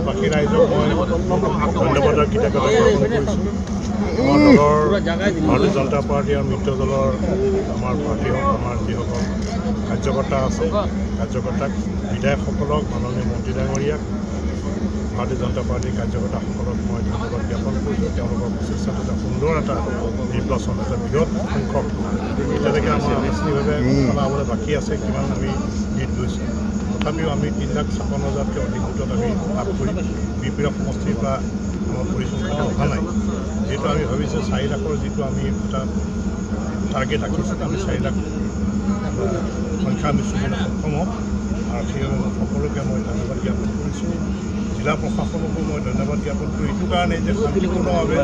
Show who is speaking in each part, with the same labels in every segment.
Speaker 1: বাকী ৰাইজক মই ধন্যবাদৰ কৃতজ্ঞতা জ্ঞাপন কৰিছোঁ। আমাৰ দলৰ ভাৰতীয় জনতা পাৰ্টি আৰু মিত্ৰ দলৰ আমাৰ পাৰ্টি হওক আমাৰ যিসকল কাৰ্যকৰ্তা আছে কাৰ্যকৰ্তাক বিধায়কসকলক মাননীয় মন্ত্ৰী ডাঙৰীয়াক ভাৰতীয় জনতা পাৰ্টিৰ কাৰ্যকৰ্তাসকলক মই ধন্যবাদ জ্ঞাপন কৰিছোঁ। তেওঁলোকৰ প্ৰচেষ্টাত এটা সুন্দৰ এটা নিৰ্বাচন এটা বৃহৎ সংখ্যক এতিয়ালৈকে আমাৰ আনুষ্ঠানিকভাৱে চলাবলৈ বাকী আছে কিমান আমি লিড গৈছোঁ। তথাপিও আমি 3,56,000তকৈ অধিক ভোটত আমি লাভ কৰি বিপিৰ সমষ্টিৰ পৰা আমাৰ পৰিসংখ্যাটো অহা নাই। যিহেতু আমি ভাবিছোঁ 4 লাখৰ যিটো আমি এটা টাৰ্গেট ৰাখিছোঁ আমি 4 লাখ সংখ্যা আমি চুবলৈ সক্ষম হ'ম আৰু সেইবাবে সকলোকে মই ধন্যবাদ জ্ঞাপন কৰিছোঁ। জিলা প্ৰশাসনকো মই ধন্যবাদ জ্ঞাপন কৰোঁ এইটো কাৰণে যে শান্তিপূৰ্ণভাৱে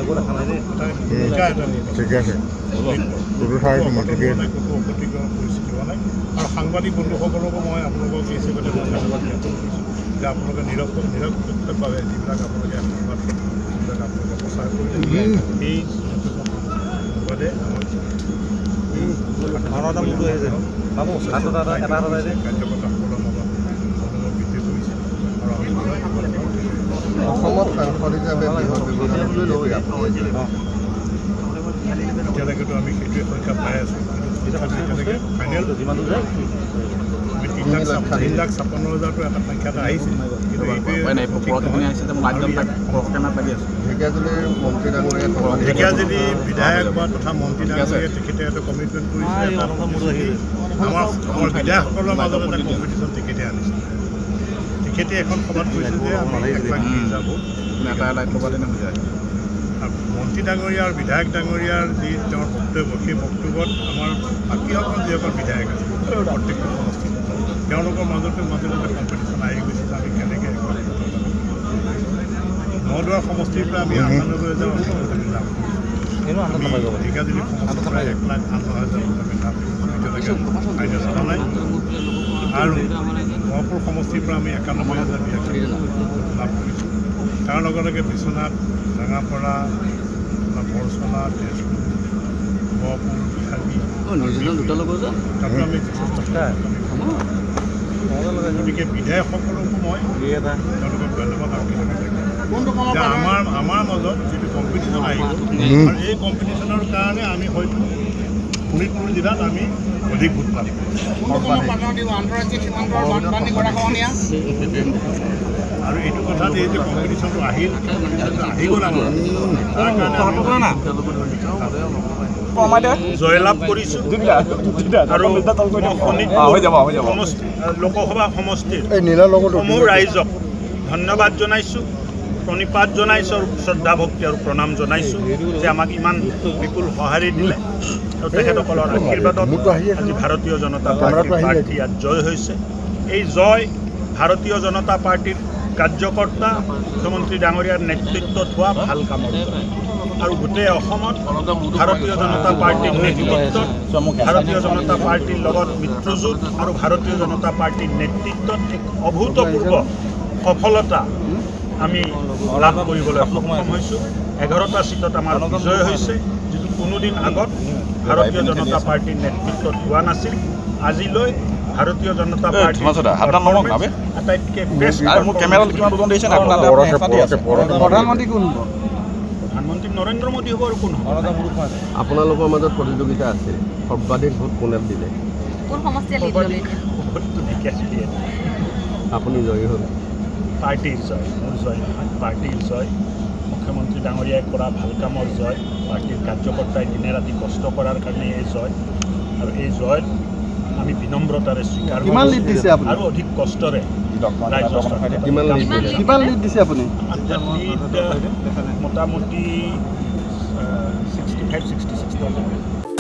Speaker 1: ক'তো অপ্ৰীতিকৰ পৰিস্থিতি হোৱা নাই আৰু সাংবাদিক বন্ধুসকলকো মই আপোনালোকক এই হিচাপে ধন্যবাদ জ্ঞাপন কৰিছোঁ যে আপোনালোকে নিৰপেক্ষভাৱে যিবিলাক আপোনালোকে সংবাদ যিবিলাক আপোনালোকে প্ৰচাৰ কৰিলে সেই বাদে কাৰ্যকৰ্তাসকলৰ লগত মনোযোগ বৃদ্ধি কৰিছে আৰু আমি
Speaker 2: অসমত সাংসদ হিচাপে
Speaker 1: এতিয়ালৈকেতো আমি সেইটোৱে সংখ্যা পাই আছোঁ এতিয়ালৈকে ফাইনেল 3,56,000টো এটা সংখ্যা এটা আহিছে কিন্তু ঢেকীয়াজুলি বিধায়ক বা তথা মন্ত্ৰী ডাঙৰীয়াই তেখেতে এটা কমিটমেণ্ট কৰিছে আমাৰ বিধায়কসকলৰ মাজত এটা কম্পিটিশ্যন তেখেতে আনিছে। তেখেতে এখন সভাত কৈছে যে আমি 1,20,000 ভোট মন্ত্ৰী ডাঙৰীয়া আৰু বিধায়ক ডাঙৰীয়াৰ যি তেওঁৰ বক্তব্য সেই বক্তব্যত আমাৰ বাকীসকল যিসকল বিধায়ক আছে প্ৰত্যেকটো সমষ্টিত তেওঁলোকৰ মাজতে মাজে কম্পিটিশ্যন আহি গৈছে যে আমি কেনেকৈ নদুৱাৰ সমষ্টিৰ পৰা আমি 98,000 আমি লাভ কৰিছোঁ। ঢেকীয়াজুলি সমষ্টিৰ পৰা 1,08,000 আমি লাভ কৰিছোঁ ফাইনেল চলা নাই আৰু গহপুৰ সমষ্টিৰ পৰা আমি 91,000 লাভ কৰিছোঁ। তাৰ লগে লগে বিশ্বনাথ ৰঙাপাৰা বৰচলা তেজপুৰ গহপুৰ বিহালী তাতো আমি গতিকে বিধায়কসকলকো মই তেওঁলোকক ধন্যবাদ যে আমাৰ মাজত যিটো কম্পিটিশ্যন আহিব আৰু এই কম্পিটিশ্যনৰ কাৰণে আমি হয়তো শোণিতপুৰ জিলাত আমি অধিক ভোট পাম আৰু এইটো কথা যে কম্পিটিশ্যনটো আহিব লাগে তাৰ কাৰণে জয়লাভ কৰিছোঁ আৰু লোকসভা সমষ্টিৰ সমূহ ৰাইজক ধন্যবাদ জনাইছোঁ প্ৰণিপাত জনাইছোঁ আৰু শ্ৰদ্ধা ভক্তি আৰু প্ৰণাম জনাইছোঁ যে আমাক ইমান বিপুল সঁহাৰি দিলে আৰু তেখেতসকলৰ আশীৰ্বাদত আজি ভাৰতীয় জনতা পাৰ্টীৰ প্ৰাৰ্থী ইয়াত জয় হৈছে। এই জয় ভাৰতীয় জনতা পাৰ্টীৰ কাৰ্যকৰ্তা মুখ্যমন্ত্ৰী ডাঙৰীয়াৰ নেতৃত্বত হোৱা ভাল কামৰ আৰু গোটেই অসমত ভাৰতীয় জনতা পাৰ্টীৰ নেতৃত্বত ভাৰতীয় জনতা পাৰ্টীৰ লগত মিত্ৰজোঁট আৰু ভাৰতীয় জনতা পাৰ্টীৰ নেতৃত্বত এক অভূতপূৰ্ব সফলতা আমি লাভ কৰিবলৈ সক্ষম হৈছোঁ। 11টা সিটত আমাৰ বিজয় হৈছে যিটো কোনোদিন আগত ভাৰতীয় জনতা পাৰ্টীৰ নেতৃত্বত হোৱা নাছিল। আজিলৈ ভাৰতীয় জনতা পাৰ্টীৰ আটাইতকৈ বেষ্ট প্ৰধানমন্ত্ৰী নৰেন্দ্ৰ মোদী হ'ব আৰু কোন হ'ব।
Speaker 2: আপোনালোকৰ মাজত প্ৰতিযোগিতা আছে সৰ্বাধিক ভোট কোনে দিলে আপুনি জয়ী হ'ল
Speaker 1: পাৰ্টীৰ জয় মোৰ জয় নহয় পাৰ্টীৰ জয় মুখ্যমন্ত্ৰী ডাঙৰীয়াই কৰা ভাল কামৰ জয় পাৰ্টীৰ কাৰ্যকৰ্তাই দিনে ৰাতি কষ্ট কৰাৰ কাৰণে এই জয় আৰু এই জয় আমি বিনম্ৰতাৰে স্বীকাৰ কৰোঁ আৰু অধিক কষ্টৰে মোটামুটি 65-66,000